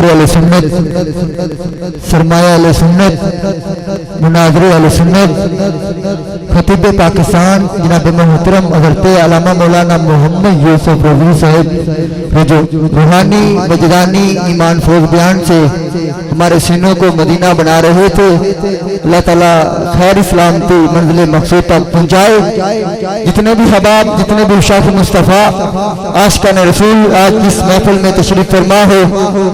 فخر علیہ سنت، سرمایہ علیہ سنت، مناظر علیہ سنت، خطیب پاکستان جناب محترم حضرت علامہ مولانا محمد یوسف رضوی صاحب جو روحانی وجدانی ایمان فروز بیان سے ہمارے سینوں کو مدینہ بنا رہے تھے، اللہ تعالیٰ خیر سلامتی منزل مقصود تک پہنچائے۔ جتنے بھی حباب، جتنے بھی عشاق مصطفیٰ عاشقان رسول آج اس محفل میں تشریف فرما ہو،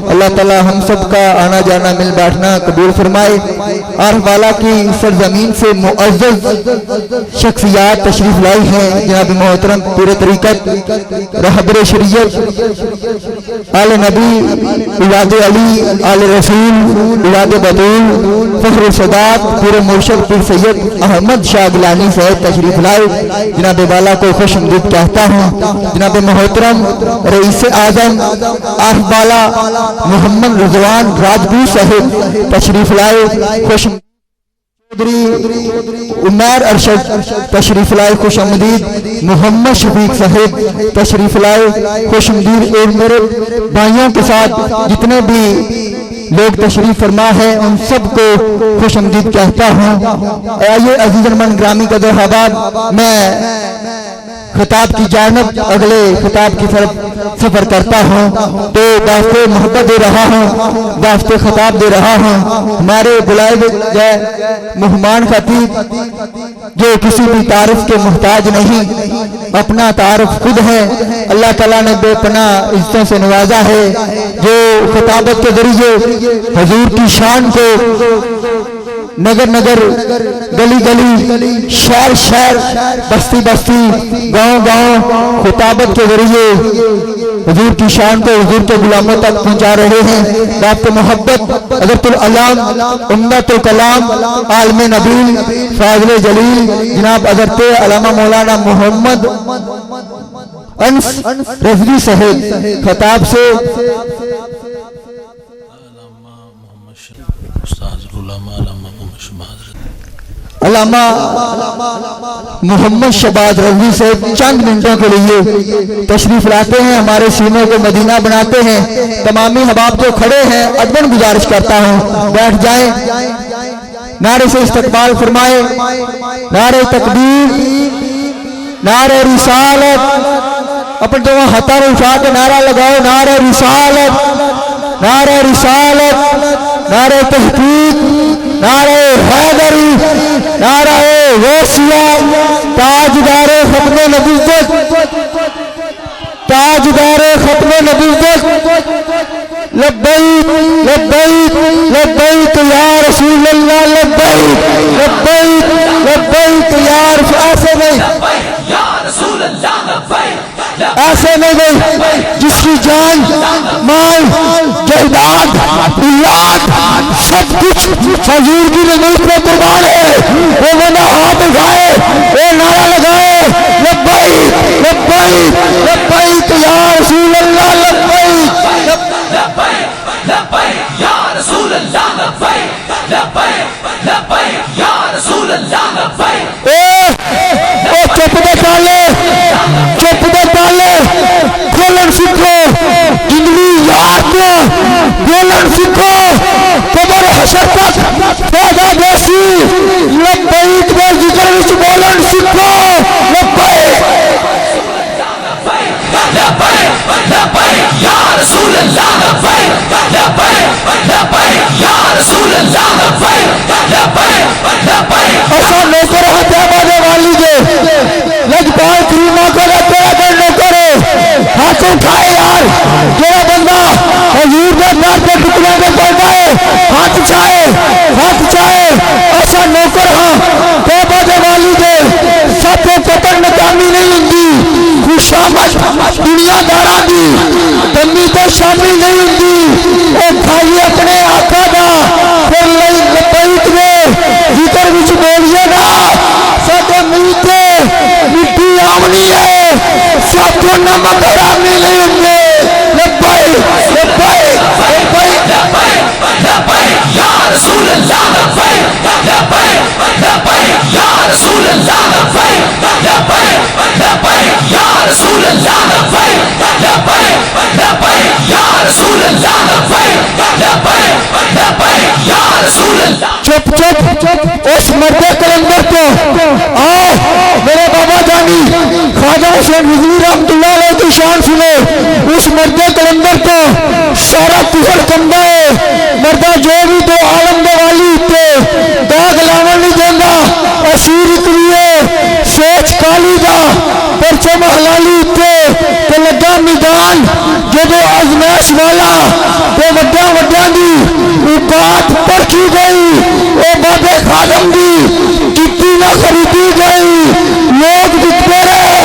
اللہ تعالیٰ ہم سب کا آنا جانا مل بیٹھنا قبول فرمائے۔ عارف والا کی سرزمین سے معزز شخصیات تشریف لائی ہیں، جناب محترم پیر طریقت، رہبر شریعت، آل نبی، اولاد علی، آل رسول، اولاد بطول، فخر صدات، پیر مرشد پیر سید احمد شاہ گیلانی صاحب تشریف لائے۔ جناب والا کو خوش آمدید کہتا ہوں۔ جناب محترم رئیس اعظم عارف والا محمد رضوان راجپوت صاحب تشریف لائے، خوش عمر ارشد تشریف لائے، خوش آمدید۔ محمد شفیق صاحب تشریف لائے، خوش آمدید۔ اور میرے بھائیوں کے ساتھ جتنے بھی لوگ تشریف فرما ہے ان سب کو خوش آمدید کہتا ہوں۔ آئیے عزیز ارمان گرامی قدر احباب، میں خطاب کی جانب اگلے خطاب کی طرف سفر کرتا ہوں تو واسطے محبت دے رہا ہوں، واسطے خطاب دے رہا ہوں ہمارے بلائے گئے مہمان خطیب جو کسی بھی تعارف کے محتاج نہیں، اپنا تعارف خود ہے۔ اللہ تعالیٰ نے بے پناہ عزتوں سے نوازا ہے، جو خطابت کے ذریعے حضور کی شان کو نگر نگر، گلی گلی، شہر شہر، بستی بستی، گاؤں گاؤں خطابت کے ذریعے حضور کی شان کو حضور کے غلاموں تک پہنچا رہے ہیں۔ رابط محبت حضرت العلام امدت الکلام عالم نبیل فاضل جلیل جناب حضرت علامہ مولانا محمد انس رضوی صاحب خطاب سے علامہ محمد شباد رضوی سے چند منٹوں کے لیے تشریف لاتے ہیں، ہمارے سینوں کو مدینہ بناتے ہیں۔ تمامی حباب جو کھڑے ہیں ادباً گزارش کرتا ہوں بیٹھ جائیں، نعرے سے استقبال فرمائے، نعرہ تکبیر، نعرہ رسالت، اپنے جو ہتھیار اٹھا کے نعرہ لگاؤ، نعرہ رسالت، نعرہ رسالت، نعرہ تحقیق، نعرہ حیدری، نعرہ غوثیہ، تاجدار ختم نبوت، تاجدار ختم نبوت، لبیک لبیک لبیک یا رسول اللہ، لبیک لبیک لبیک یا رسول اللہ، ایسے نہیں جس کی جان مال جائیداد اولاد سب کچھ حضور کی نماز میں قربان ہے، وہ بندہ ہاتھ اٹھائے، وہ نعرہ لگائے، لبیک لبیک لبیک یا رسول اللہ، لبیک لبیک لبیک یا رسول اللہ، لبیک لبیک لبیک یا رسول اللہ، لبیک۔ او چپ دے تالے، چپ دے تالے، بولن سیکھو، زندگی یاد کو بولن سیکھو، قبر حشر تک فائدہ دیسی، لبیک میں ذکر وچ بولن سیکھو، لبیک لبیک لبیک یا رسول اللہ، لبیک لبیک لبیک یا رسول اللہ، لبیک لبیک لبیک۔ ایسا نوکر ہوتا ہے والی جو لجپال کریمہ کو تیرا دل نہ کرے، ہاتھ اٹھائے یار، تیرا بندہ حضور کے در پہ ٹکڑے میں پڑ جائے، ہاتھ چاہے، ہاتھ چاہے۔ ایسا نوکر ہاں توبہ دے والی دے سب کو قطر نکامی نہیں ہوندی، خوشامد دنیا دارا دی دمی تو شامل نہیں ہوندی، اے بھائی اپنے آقا دا پھر لئی لبیک میں ذکر وچ بولیے نا، ساتھے ملتے مٹی آمنی ہے، سب کو نمک حرامی نہیں ہوندے، لبیک لبیک لبیک لبیک یا رسول اللہ، لبیک لبیک لبیک یا رسول اللہ، لبیک لبیک لبیک یا رسول اللہ، لبیک لبیک لبیک یا رسول اللہ، لبیک چپ چپ اس مرد کلندر کو آؤ میرے بابا جانی خواجہ حسین رضوی رحمت اللہ علیہ کی شان سنو. اس مرد کلندر کو سارا کفر کمدا ہے مردہ جو بھی تو عالم دے والی تے داغ لاون نہیں دیندا اسیر کریے سوچ کالی دا پرچم حلالی تے لگا میدان جدو ازمائش والا تے وڈیاں وڈیاں دی اوقات پرکھی گئی او بابے خادم دی کتی نہ خریدی گئی لوگ دکھتے رہے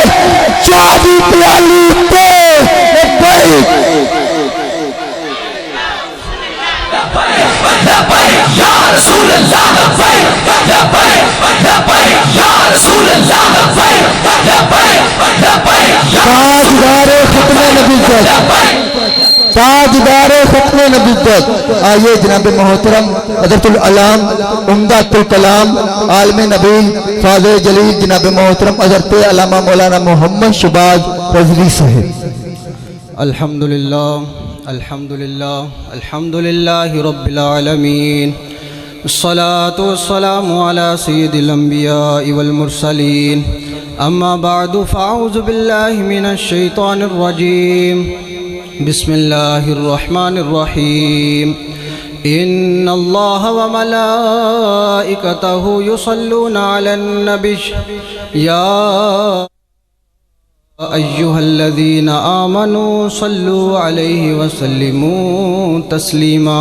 چاہ دی پیالی تے یا رسول اللہ لبیک لبیک لبیک یا رسول اللہ لبیک لبیک لبیک تاجدار ختم نبوت تاجدار ختم نبوت. آئیے جناب محترم حضرت العلام عمدۃ الکلام عالم نبی فاضل جلیل جناب محترم حضرت علامہ مولانا محمد شہباز رضوی صاحب. الحمدللہ الحمدللہ الحمدللہ رب العالمین الصلاة والسلام على سید الانبیاء والمرسلین اما بعد فاعوذ باللہ من الشیطان الرجیم بسم اللہ الرحمن الرحیم ان اللہ وملائکتہ یصلون علی النبی یا ایہا الذین آمنوا صلوا علیہ وسلموا تسلیما.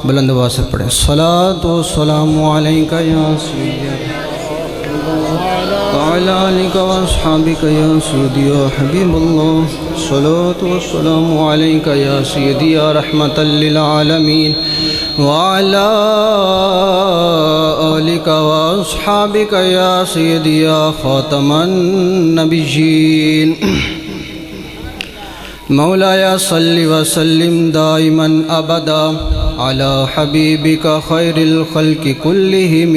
بلند آواز سے پڑھیں. الصلاۃ والسلام علیک یا سیدی وعلی آلک واصحابک یا سیدی یا حبیب اللہ. الصلاۃ والسلام علیک یا سیدی یا رحمۃ للعالمین وعلی آلک واصحابک یا سیدی یا خاتم النبیین. مولایا صلی وسلم دائما ابدا على حبيبك خير الخلق كلهم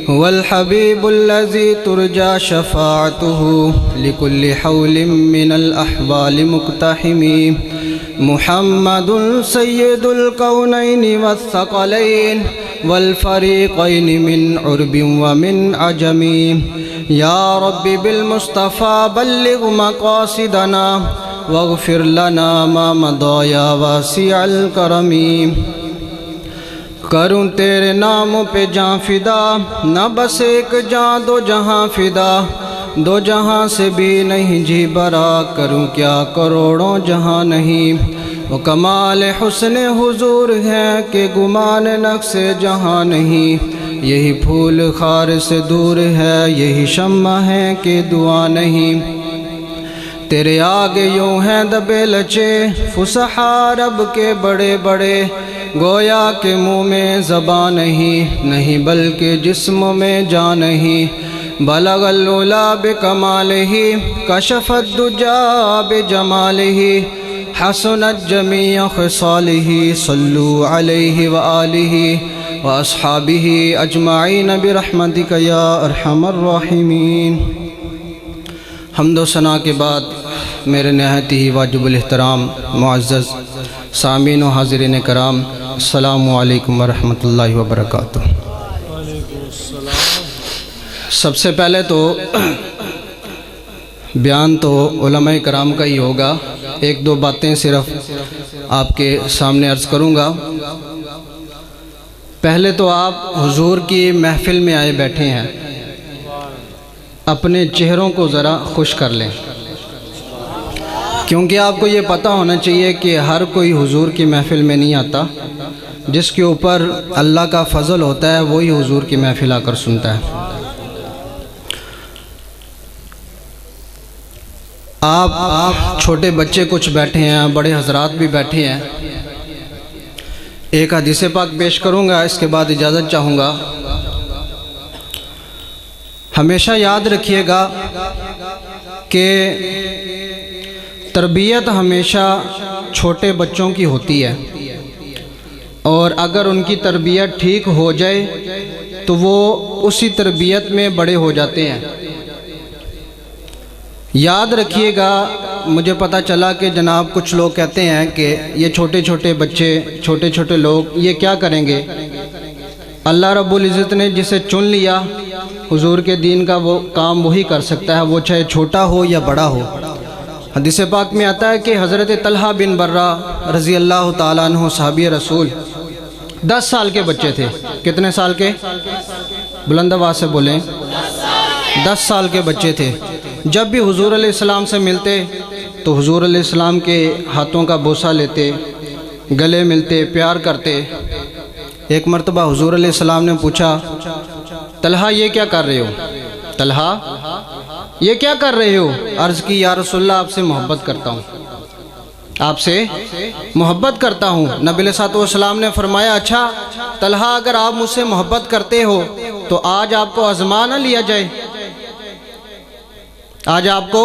هو الحبيب الذي ترجى شفاعته لكل حول من الأحوال مقتحم محمد سيد الكونين والثقلين والفريقين من عرب ومن عجم. يا رب بالمصطفى بلغ مقاصدنا واغفر لنا ما مضى يا واسع الكرم. کروں تیرے نام پہ جان فدا نہ بس ایک جان دو جہاں فدا دو جہاں سے بھی نہیں جی برا کروں کیا کروڑوں جہاں نہیں. وہ کمال حسن حضور ہے کہ گمان نقص جہاں نہیں. یہی پھول خار سے دور ہے یہی شمع ہے کہ دعا نہیں. تیرے آگے یوں ہیں دبے لچے فصحا رب کے بڑے بڑے گویا کہ منہ میں زبان نہیں بلکہ جسم میں جان نہیں. بلغ العلا بکمالہ کشف الدجا بجمالہ حسنت جمیع خصالہ صلوا علیہ وآلہ واصحابہ اجمعین برحمتک یا ارحم الراحمین. حمد و ثنا کے بعد میرے نہایت ہی واجب الاحترام معزز سامعین و حاضرین کرام السلام علیکم ورحمۃ اللہ وبرکاتہ. سب سے پہلے تو بیان تو علماء کرام کا ہی ہوگا. ایک دو باتیں صرف آپ کے سامنے عرض کروں گا. پہلے تو آپ حضور کی محفل میں آئے بیٹھے ہیں اپنے چہروں کو ذرا خوش کر لیں کیونکہ آپ کو یہ پتہ ہونا چاہیے کہ ہر کوئی حضور کی محفل میں نہیں آتا. جس کے اوپر اللہ کا فضل ہوتا ہے وہی حضور کی محفل آ کر سنتا ہے. آپ چھوٹے بچے کچھ بیٹھے ہیں بڑے حضرات بھی بیٹھے ہیں. ایک حدیث پاک پیش کروں گا اس کے بعد اجازت چاہوں گا. ہمیشہ یاد رکھیے گا کہ تربیت ہمیشہ چھوٹے بچوں کی ہوتی ہے اور اگر ان کی تربیت ٹھیک ہو جائے تو وہ اسی تربیت میں بڑے ہو جاتے ہیں. یاد رکھیے گا مجھے پتہ چلا کہ جناب کچھ لوگ کہتے ہیں کہ یہ چھوٹے چھوٹے بچے چھوٹے چھوٹے لوگ یہ کیا کریں گے. اللہ رب العزت نے جسے چن لیا حضور کے دین کا وہ کام وہی کر سکتا ہے، وہ چاہے چھوٹا ہو یا بڑا ہو۔ حدیث پاک میں آتا ہے کہ حضرت طلحہ بن برہ رضی اللہ تعالیٰ عنہ صحابی رسول 10 سال کے بچے تھے۔ کتنے سال کے؟ بلند آواز سے بولیں۔ 10 سال کے بچے تھے۔ جب بھی حضور علیہ السلام سے ملتے تو حضور علیہ السلام کے ہاتھوں کا بوسہ لیتے، گلے ملتے، پیار کرتے۔ ایک مرتبہ حضور علیہ السلام نے پوچھا، طلحہ یہ کیا کر رہے ہو؟ طلحہ یہ کیا کر رہے ہو؟ عرض کی یا رسول اللہ آپ سے محبت کرتا ہوں، آپ سے محبت کرتا ہوں۔ نبی علیہ السلام نے فرمایا اچھا طلحہ اگر آپ مجھ سے محبت کرتے ہو تو آج آپ کو آزما نہ لیا جائے، آج آپ کو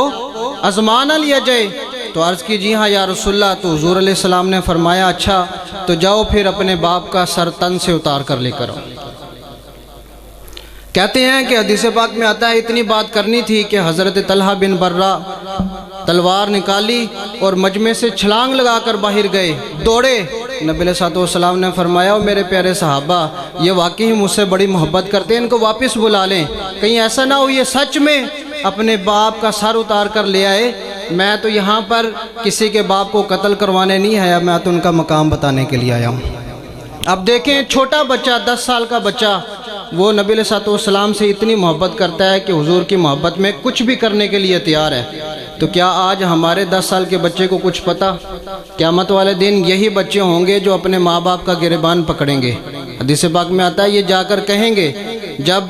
آزما نہ لیا جائے۔ تو عرض کی جی ہاں یا رسول اللہ۔ تو حضور علیہ السلام نے فرمایا اچھا تو جاؤ پھر اپنے باپ کا سر تن سے اتار کر لے کر آؤ۔ کہتے ہیں کہ حدیث پاک میں آتا ہے اتنی بات کرنی تھی کہ حضرت طلحہ بن برہ تلوار نکالی اور مجمع سے چھلانگ لگا کر باہر گئے، دوڑے۔ نبی علیہ السلام نے فرمایا میرے پیارے صحابہ یہ واقعی مجھ سے بڑی محبت کرتے ہیں، ان کو واپس بلا لیں، کہیں ایسا نہ ہو یہ سچ میں اپنے باپ کا سر اتار کر لے آئے۔ میں تو یہاں پر کسی کے باپ کو قتل کروانے نہیں آیا، میں تو ان کا مقام بتانے کے لیے آیا ہوں۔ اب دیکھیں چھوٹا بچہ 10 سال کا بچہ وہ نبی علیہ السلام سے اتنی محبت کرتا ہے کہ حضور کی محبت میں کچھ بھی کرنے کے لیے تیار ہے۔ تو کیا آج ہمارے 10 سال کے بچے کو کچھ پتہ؟ قیامت والے دن یہی بچے ہوں گے جو اپنے ماں باپ کا گریبان پکڑیں گے۔ حدیث پاک میں آتا ہے یہ جا کر کہیں گے جب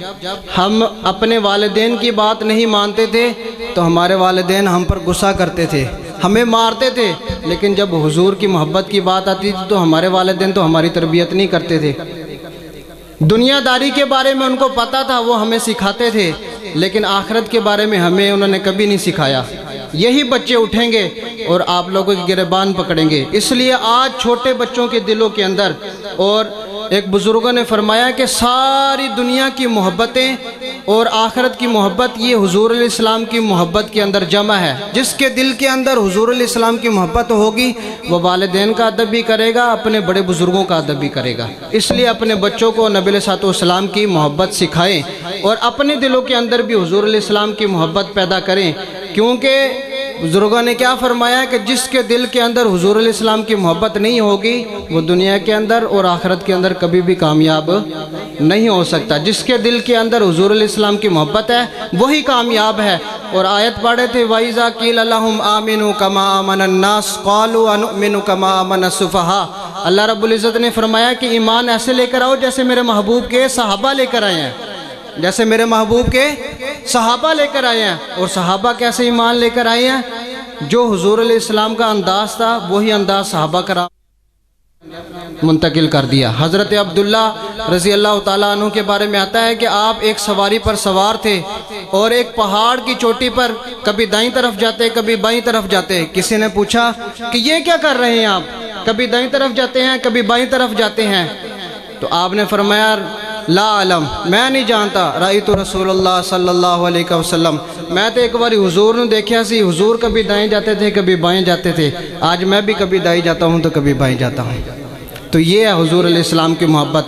ہم اپنے والدین کی بات نہیں مانتے تھے تو ہمارے والدین ہم پر غصہ کرتے تھے، ہمیں مارتے تھے، لیکن جب حضور کی محبت کی بات آتی تھی تو ہمارے والدین تو ہماری تربیت نہیں کرتے تھے۔ دنیا داری کے بارے میں ان کو پتہ تھا، وہ ہمیں سکھاتے تھے، لیکن آخرت کے بارے میں ہمیں انہوں نے کبھی نہیں سکھایا۔ یہی بچے اٹھیں گے اور آپ لوگوں کی گریبان پکڑیں گے۔ اس لیے آج چھوٹے بچوں کے دلوں کے اندر، اور ایک بزرگوں نے فرمایا کہ ساری دنیا کی محبتیں اور آخرت کی محبت یہ حضور علیہ السلام کی محبت کے اندر جمع ہے۔ جس کے دل کے اندر حضور علیہ السلام کی محبت ہوگی وہ والدین کا ادب بھی کرے گا، اپنے بڑے بزرگوں کا ادب بھی کرے گا۔ اس لیے اپنے بچوں کو نبی علیہ السلام کی محبت سکھائیں اور اپنے دلوں کے اندر بھی حضور علیہ السلام کی محبت پیدا کریں، کیونکہ بزرگوں نے کیا فرمایا کہ جس کے دل کے اندر حضور علیہ السلام کی محبت نہیں ہوگی وہ دنیا کے اندر اور آخرت کے اندر کبھی بھی کامیاب نہیں ہو سکتا۔ جس کے دل کے اندر حضور علیہ السلام کی محبت ہے وہی کامیاب ہے۔ اور آیت پڑھے تھے وَإِذَا قِيلَ لَهُمْ آمِنُوا كَمَا آمَنَ النَّاسُ قَالُوا أَنُؤْمِنُ كَمَا آمَنَ السُّفَهَاءُ۔ اللہ رب العزت نے فرمایا کہ ایمان ایسے لے کر آؤ جیسے میرے محبوب کے صحابہ لے کر آئے ہیں، جیسے میرے محبوب کے صحابہ لے کر آئے ہیں۔ اور صحابہ کیسے ایمان لے کر آئے ہیں؟ جو حضور علیہ السلام کا انداز تھا وہی انداز صحابہ کرام منتقل کر دیا۔ حضرت عبداللہ رضی اللہ تعالیٰ عنہ کے بارے میں آتا ہے کہ آپ ایک سواری پر سوار تھے اور ایک پہاڑ کی چوٹی پر کبھی دائیں طرف جاتے کبھی بائیں طرف جاتے۔ کسی نے پوچھا کہ یہ کیا کر رہے ہیں آپ؟ کبھی دائیں طرف جاتے ہیں کبھی بائیں طرف جاتے ہیں۔ تو آپ نے فرمایا لا علم، میں نہیں جانتا، رأیت رسول اللہ صلی اللہ علیہ وسلم، میں تو ایک باری حضور نے دیکھا سی، حضور کبھی دائیں جاتے تھے کبھی بائیں جاتے تھے، آج میں بھی کبھی دائیں جاتا ہوں تو کبھی بائیں جاتا ہوں۔ تو یہ ہے حضور علیہ السلام کی محبت۔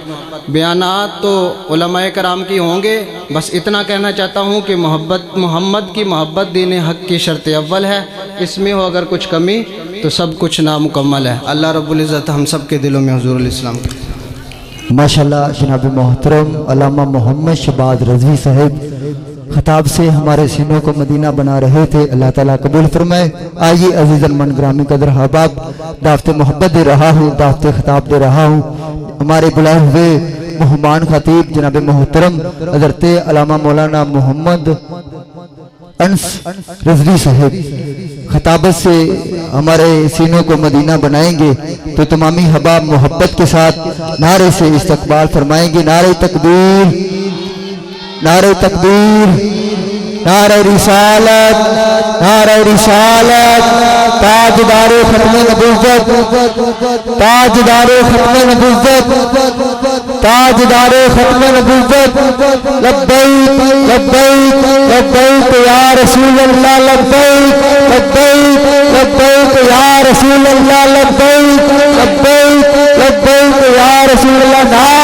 بیانات تو علماء کرام کی ہوں گے، بس اتنا کہنا چاہتا ہوں کہ محمد کی محبت دین حق کی شرط اول ہے، اس میں ہو اگر کچھ کمی تو سب کچھ نامکمل ہے۔ اللہ رب العزت ہم سب کے دلوں میں حضور علیہ السلام کی ماشاءاللہ جناب محترم علامہ محمد شہباز رضوی صاحب خطاب سے ہمارے سینوں کو مدینہ بنا رہے تھے، اللہ تعالیٰ قبول فرمائے۔ آئیے عزیز المن گرامی قدر احباب، دعوت محبت دے رہا ہوں، دعوت خطاب دے رہا ہوں۔ ہمارے بلائے ہوئے مہمان خطیب جناب محترم حضرت علامہ مولانا محمد انس رضوی صاحب خطابت سے ہمارے سینوں کو مدینہ بنائیں گے، تو تمامی حباب محبت کے ساتھ نعرے سے استقبال فرمائیں گے۔ نعرہ تکبیر، نعرہ تکبیر، نعرہ رسالت، نعرہ رسالت، تاجدار ختم نبوت، تاجدار ختم نبوت، تاجدار ختم نبوت، لبیک لبیک لبیک یا رسول اللہ، لبیک لبیک لبیک یا رسول اللہ، لبیک لبیک لبیک یا رسول اللہ۔